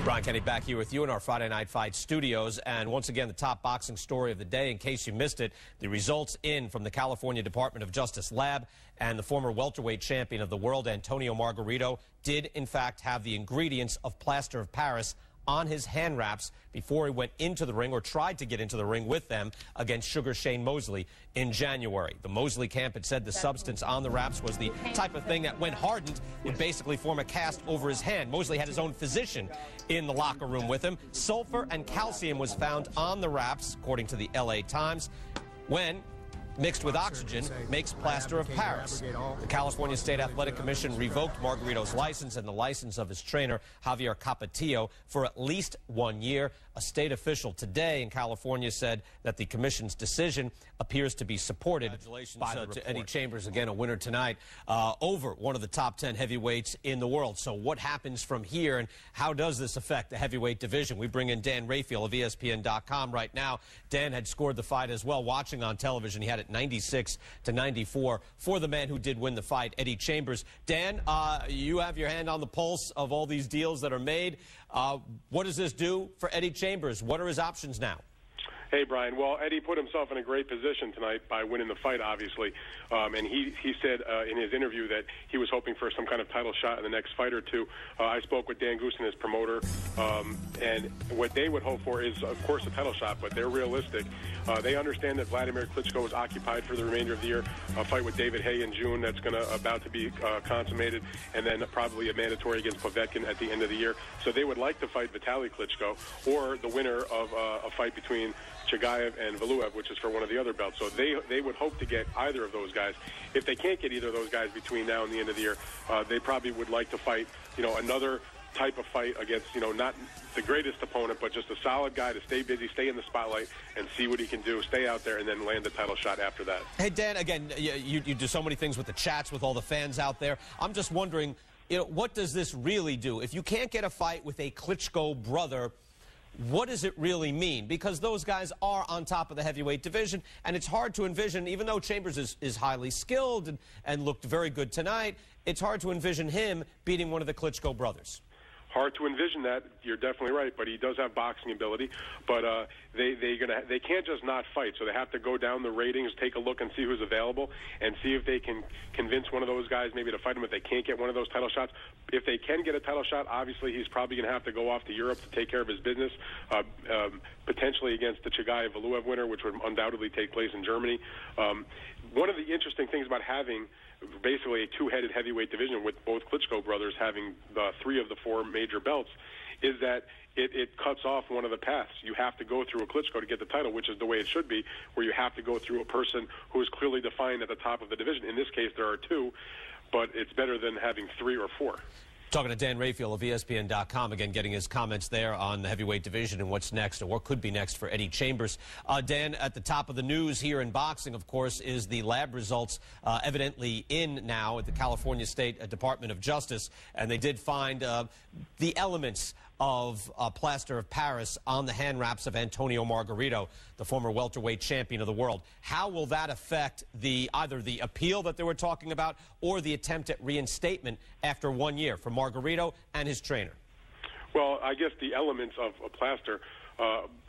Brian Kenny back here with you in our Friday Night Fight studios. And once again, the top boxing story of the day, in case you missed it, the results in from the California Department of Justice lab, and the former welterweight champion of the world, Antonio Margarito, did in fact have the ingredients of plaster of Paris on his hand wraps before he went into the ring, or tried to get into the ring with them, against Sugar Shane Mosley in January. The Mosley camp had said the substance on the wraps was the type of thing that, when hardened, would basically form a cast over his hand. Mosley had his own physician in the locker room with him. Sulfur and calcium was found on the wraps, according to the LA Times, when mixed with oxygen, makes plaster of Paris. The California State Athletic Commission revoked Margarito's license and the license of his trainer, Javier Capetillo, for at least 1 year. A state official today in California said that the commission's decision appears to be supported by to Eddie Chambers, again a winner tonight, over one of the top 10 heavyweights in the world. So what happens from here, and how does this affect the heavyweight division? We bring in Dan Raphael of ESPN.com right now. Dan had scored the fight as well, watching on television. He had it 96-94 for the man who did win the fight, Eddie Chambers. Dan, you have your hand on the pulse of all these deals that are made. What does this do for Eddie Chambers? What are his options now? Hey, Brian. Well, Eddie put himself in a great position tonight by winning the fight, obviously. And he said in his interview that he was hoping for some kind of title shot in the next fight or two. I spoke with Dan Goosen, his promoter, and what they would hope for is, of course, a title shot, but they're realistic. They understand that Vladimir Klitschko is occupied for the remainder of the year. A fight with David Haye in June that's about to be consummated, and then probably a mandatory against Povetkin at the end of the year. So they would like to fight Vitaly Klitschko, or the winner of a fight between Chagayev and Valuev, which is for one of the other belts. So they would hope to get either of those guys. If they can't get either of those guys between now and the end of the year, they probably would like to fight, another type of fight against, not the greatest opponent, but just a solid guy to stay busy, stay in the spotlight, and see what he can do, stay out there, and then land the title shot after that. Hey, Dan, again, you do so many things with the chats, with all the fans out there. I'm just wondering, what does this really do? If you can't get a fight with a Klitschko brother, what does it really mean? Because those guys are on top of the heavyweight division, and it's hard to envision, even though Chambers is highly skilled and looked very good tonight, it's hard to envision him beating one of the Klitschko brothers. Hard to envision that. You're definitely right, but he does have boxing ability. But they can't just not fight, so they have to go down the ratings, take a look and see who's available, and see if they can convince one of those guys maybe to fight him if they can't get one of those title shots. If they can get a title shot, obviously he's probably going to have to go off to Europe to take care of his business, potentially against the Chagayev-Valuev winner, which would undoubtedly take place in Germany. One of the interesting things about having basically a two-headed heavyweight division, with both Klitschko brothers having 3 of the 4 major belts, is that it cuts off one of the paths. You have to go through a Klitschko to get the title, which is the way it should be, where you have to go through a person who is clearly defined at the top of the division. In this case, there are 2, but it's better than having 3 or 4. Talking to Dan Raphael of ESPN.com, again, getting his comments there on the heavyweight division and what's next, or what could be next for Eddie Chambers. Dan, at the top of the news here in boxing, of course, is the lab results evidently in now at the California State Department of Justice, and they did find the elements of plaster of Paris on the hand wraps of Antonio Margarito, the former welterweight champion of the world. How will that affect either the appeal that they were talking about, or the attempt at reinstatement after 1 year for Margarito and his trainer? Well, I guess the elements of a plaster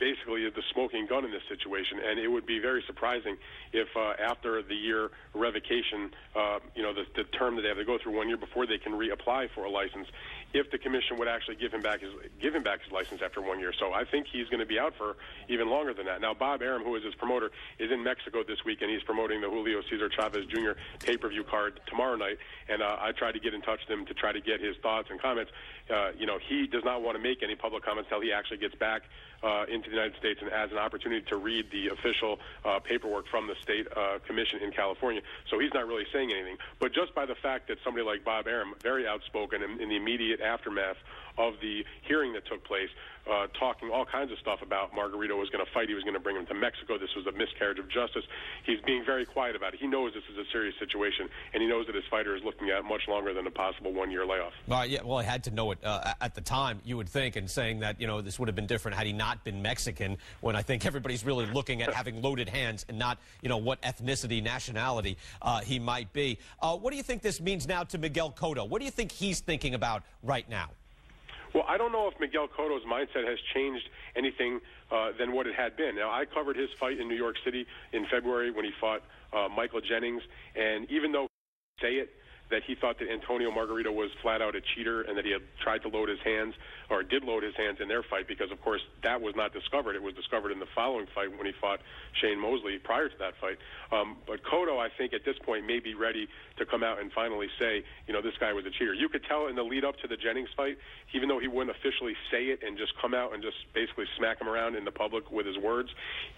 basically is the smoking gun in this situation, and it would be very surprising if after the year revocation, the term that they have to go through 1 year before they can reapply for a license, if the commission would actually give him back his license after 1 year. So I think he's going to be out for even longer than that. Now, Bob Arum, who is his promoter, is in Mexico this week, and he's promoting the Julio Cesar Chavez Jr. pay-per-view card tomorrow night, and I tried to get in touch with him to try to get his thoughts and comments. He does not want to make any public comments until he actually gets back into the United States and has an opportunity to read the official paperwork from the state commission in California. So he's not really saying anything. But just by the fact that somebody like Bob Arum, very outspoken in the immediate aftermath of the hearing that took place, talking all kinds of stuff about Margarito was going to fight, he was going to bring him to Mexico, this was a miscarriage of justice. He's being very quiet about it. He knows this is a serious situation, and he knows that his fighter is looking at much longer than a possible 1 year layoff. Yeah, well, he had to know it at the time, you would think, and saying that, this would have been different had he not been Mexican, when I think everybody's really looking at having loaded hands and not, what ethnicity, nationality he might be. What do you think this means now to Miguel Cotto? What do you think he's thinking about right now? Well, I don't know if Miguel Cotto's mindset has changed anything than what it had been. Now, I covered his fight in New York City in February when he fought Michael Jennings, and even though he say it, that he thought that Antonio Margarito was flat out a cheater and that he had tried to load his hands, or did load his hands in their fight, because, of course, that was not discovered. It was discovered in the following fight when he fought Shane Mosley prior to that fight. But Cotto, I think, at this point may be ready to come out and finally say, you know, this guy was a cheater. You could tell in the lead-up to the Jennings fight, even though he wouldn't officially say it and just come out and just basically smack him around in the public with his words,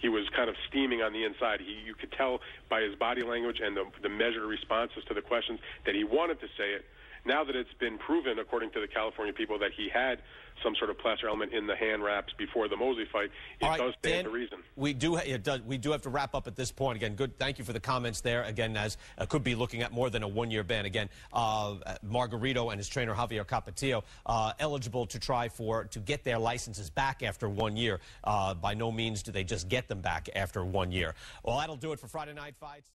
he was kind of steaming on the inside. You could tell by his body language and the measured responses to the questions that he wanted to say it. Now that it's been proven, according to the California people, that he had some sort of plaster element in the hand wraps before the Mosley fight, it does stand to reason. We do have to wrap up at this point. Again, good. Thank you for the comments there. Again, as could be looking at more than a one-year ban. Again, Margarito and his trainer Javier Capetillo eligible to try to get their licenses back after 1 year. By no means do they just get them back after 1 year. Well, that'll do it for Friday Night Fights.